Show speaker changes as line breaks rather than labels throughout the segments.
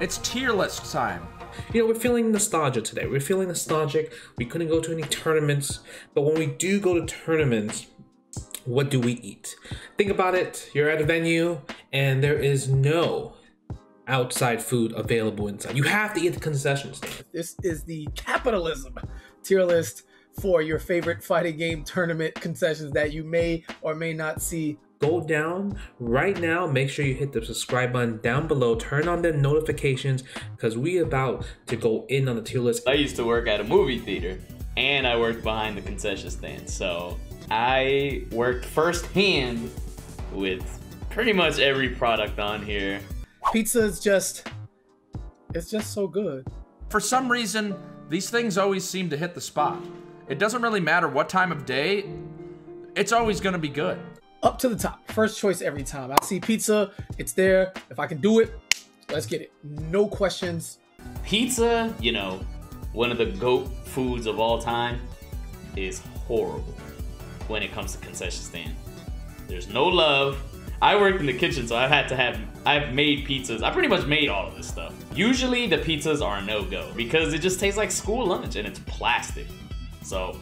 It's tier list time.
You know, we're feeling nostalgia today. We're feeling nostalgic. We couldn't go to any tournaments, but when we do go to tournaments, what do we eat? Think about it. You're at a venue and there is no outside food available inside. You have to eat the concession stand.
This is the capitalism tier list for your favorite fighting game tournament concessions that you may or may not see.
Go down right now. Make sure you hit the subscribe button down below. Turn on the notifications because we about to go in on the tier list.
I used to work at a movie theater and I worked behind the concession stand. So I worked firsthand with pretty much every product on here.
Pizza is just, it's just so good.
For some reason, these things always seem to hit the spot. It doesn't really matter what time of day, it's always gonna be good.
Up to the top, first choice every time. I see pizza, it's there. If I can do it, let's get it. No questions.
Pizza, you know, one of the GOAT foods of all time, is horrible when it comes to concession stand. There's no love. I worked in the kitchen, so I've made pizzas. I pretty much made all of this stuff. Usually the pizzas are a no-go because it just tastes like school lunch and it's plastic. So,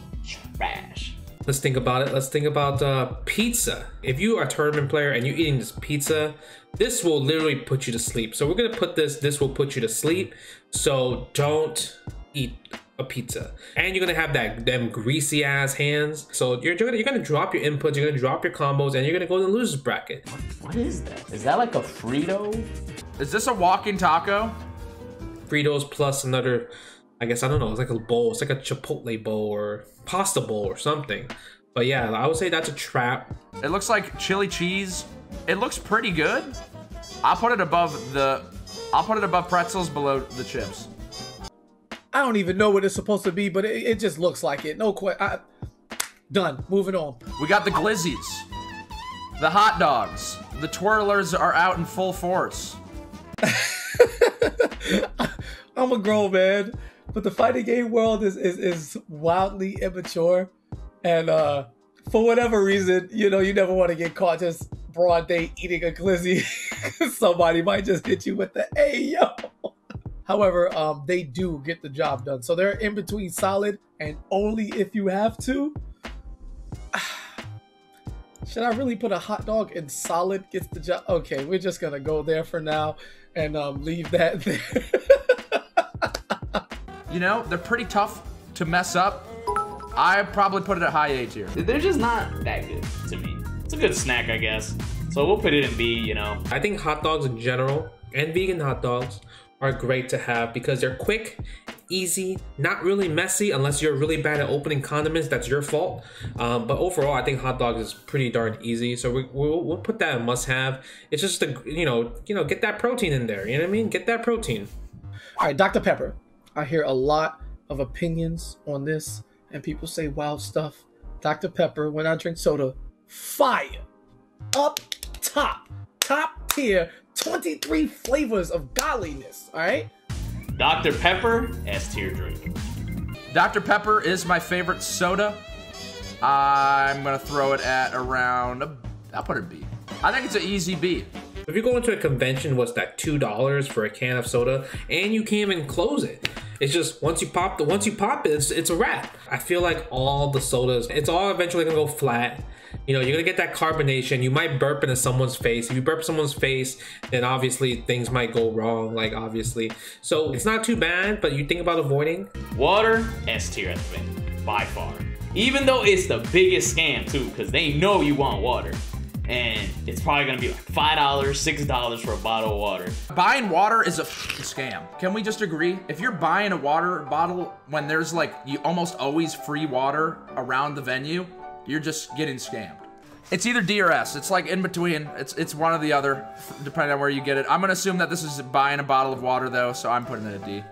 trash.
Let's think about it. Let's think about pizza. If you are a tournament player and you're eating this pizza, this will literally put you to sleep. So we're gonna put this will put you to sleep. So don't eat a pizza. And you're gonna have them greasy ass hands. So you're gonna drop your inputs, you're gonna drop your combos, and you're gonna go in the losers bracket.
What is that? Is that like a Frito?
Is this a walking taco?
Fritos plus another, I guess, I don't know, it's like a bowl. It's like a Chipotle bowl or pasta bowl or something. But yeah, I would say that's a trap.
It looks like chili cheese. It looks pretty good. I'll put it above pretzels, below the chips.
I don't even know what it's supposed to be, but it just looks like it. No question. Done. Moving on.
We got the glizzies, the hot dogs. The twirlers are out in full force.
I'm a grown man, but the fighting game world is wildly immature, and for whatever reason, you know, you never want to get caught just broad day eating a glizzy. Somebody might just hit you with the "Hey yo." However, they do get the job done, so they're in between solid and only if you have to. Should I really put a hot dog in solid gets the job? Okay, we're just gonna go there for now and leave that there.
You know, they're pretty tough to mess up. I probably put it at high A tier.
They're just not that good to me. It's a good snack, I guess. So we'll put it in B, you know.
I think hot dogs in general and vegan hot dogs are great to have because they're quick, easy, not really messy unless you're really bad at opening condiments. That's your fault. But overall, I think hot dogs is pretty darn easy. So we'll put that in must have. It's just to, you know, get that protein in there. You know what I mean? Get that protein.
All right, Dr. Pepper. I hear a lot of opinions on this, and people say wild stuff. Dr. Pepper, when I drink soda, fire. Up top. Top tier. 23 flavors of godliness, all right?
Dr. Pepper, S tier drink.
Dr. Pepper is my favorite soda. I'm gonna throw it at around, I'll put it B. I think it's an easy B.
If you go into a convention, what's that, $2 for a can of soda, and you can't even close it. It's just once you pop it, it's a wrap. I feel like all the sodas, it's all eventually gonna go flat. You know, you're gonna get that carbonation. You might burp into someone's face. If you burp someone's face, then obviously things might go wrong, like obviously. So it's not too bad, but you think about avoiding.
Water, S tier at the end, by far. Even though it's the biggest scam too, because they know you want water. And it's probably gonna be like $5, $6 for a bottle of water.
Buying water is a scam. Can we just agree? If you're buying a water bottle when there's like almost always free water around the venue, you're just getting scammed. It's either D or S. It's like in between. It's one or the other, depending on where you get it. I'm gonna assume that this is buying a bottle of water though, so I'm putting it at D.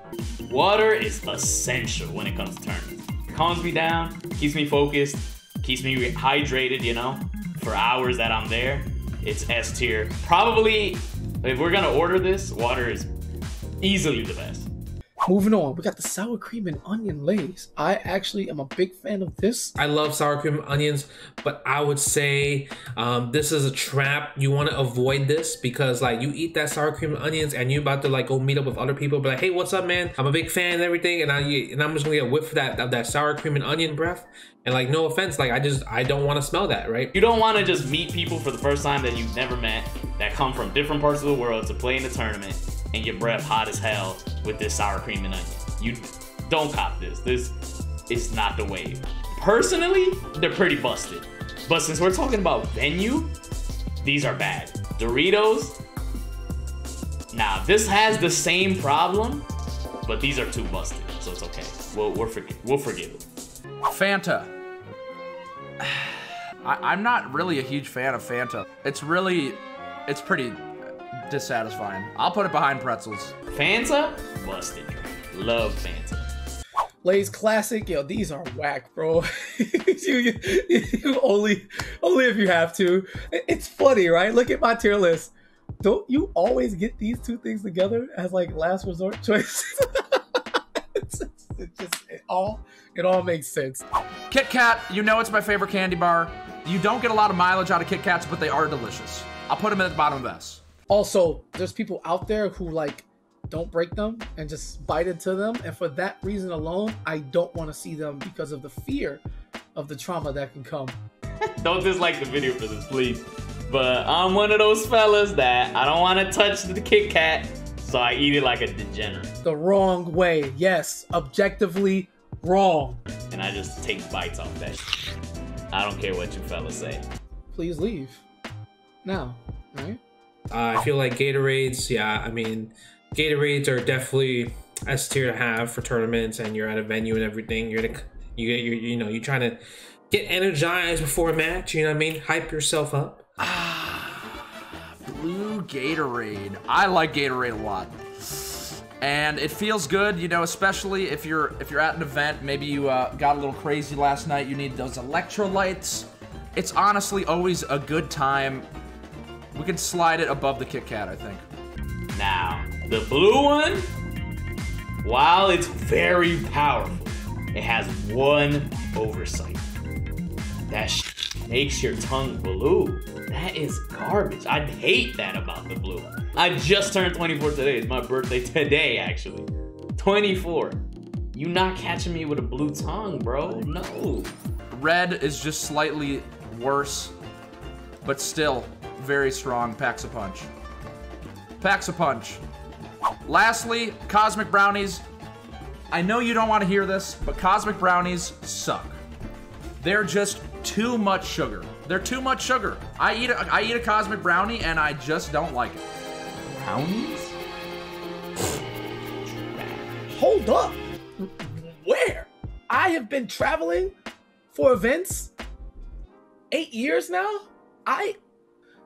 Water is essential when it comes to tournaments. Calms me down, keeps me focused, keeps me hydrated, you know, for hours that I'm there. It's S tier. Probably, if we're gonna order this, water is easily the best.
Moving on, we got the sour cream and onion Lay's. I actually am a big fan of this.
I love sour cream and onions, but I would say this is a trap. You want to avoid this because like you eat that sour cream and onions and you're about to like go meet up with other people, be like, hey, what's up, man? I'm a big fan and everything, and I'm just gonna get a whiff of that sour cream and onion breath. And like, no offense, like I don't want to smell that, right?
You don't want to just meet people for the first time that you've never met, that come from different parts of the world to play in the tournament, and your breath hot as hell with this sour cream and onion. You don't cop this. This is not the wave. Personally, they're pretty busted. But since we're talking about venue, these are bad. Doritos, now this has the same problem, but these are too busted, so it's okay. We'll forgive it.
Fanta. I'm not really a huge fan of Fanta. It's pretty dissatisfying. I'll put it behind pretzels.
Fanta, busted. Love Fanta.
Lay's classic, yo, these are whack, bro. you only if you have to. It's funny, right? Look at my tier list. Don't you always get these two things together as like last resort choices? it all makes sense.
Kit Kat, you know it's my favorite candy bar. You don't get a lot of mileage out of Kit Kats, but they are delicious. I'll put them at the bottom of this.
Also, there's people out there who like don't break them and just bite into them, and for that reason alone, I don't want to see them because of the fear of the trauma that can come.
Don't dislike the video for this, please. But I'm one of those fellas that I don't want to touch the Kit Kat, so I eat it like a degenerate.
The wrong way, yes, objectively wrong.
And I just take bites off that shit. I don't care what you fellas say.
Please leave now, right?
I feel like Gatorades, yeah, I mean, Gatorades are definitely S tier to have for tournaments, and you're at a venue and everything. You're trying to get energized before a match. You know what I mean? Hype yourself up.
Blue Gatorade. I like Gatorade a lot, and it feels good. You know, especially if you're at an event. Maybe you got a little crazy last night. You need those electrolytes. It's honestly always a good time. We could slide it above the Kit Kat, I think.
Now, the blue one, while it's very powerful, it has one oversight. That makes your tongue blue. That is garbage. I hate that about the blue. I just turned 24 today. It's my birthday today, actually. 24. You not catching me with a blue tongue, bro. No.
Red is just slightly worse, but still very strong. Packs a punch. Packs a punch. Lastly, Cosmic Brownies. I know you don't want to hear this, but Cosmic Brownies suck. They're just too much sugar. They're too much sugar. I eat a Cosmic Brownie and I just don't like it.
Brownies?
Hold up. Where? I have been traveling for events 8 years now.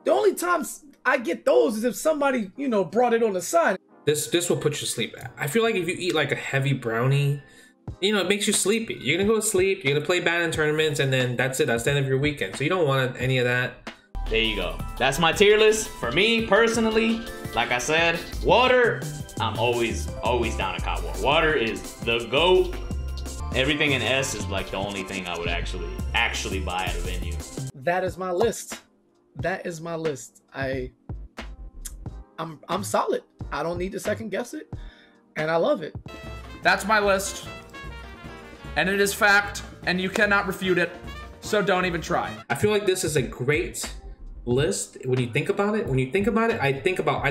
The only times I get those is if somebody, brought it on the side.
This will put you to sleep. I feel like if you eat like a heavy brownie, it makes you sleepy. You're gonna go to sleep, you're gonna play bad in tournaments, and then that's it. That's the end of your weekend. So you don't want any of that.
There you go. That's my tier list. For me, personally, like I said, water, I'm always down to cop water. Water is the GOAT. Everything in S is like the only thing I would actually buy at a venue.
That is my list. That is my list. I'm solid. I don't need to second guess it, and I love it.
That's my list, and it is fact, and you cannot refute it, so don't even try.
I feel like this is a great list. When you think about it, I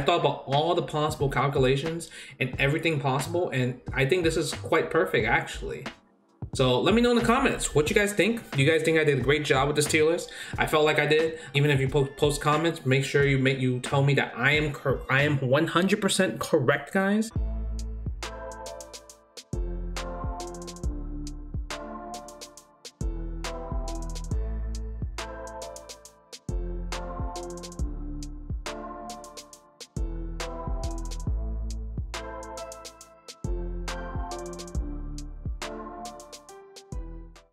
thought about all the possible calculations and everything possible, and I think this is quite perfect, actually. So let me know in the comments what you guys think. Do you guys think I did a great job with this tier list? I felt like I did. Even if you post comments, make sure you tell me that I am 100% correct, guys.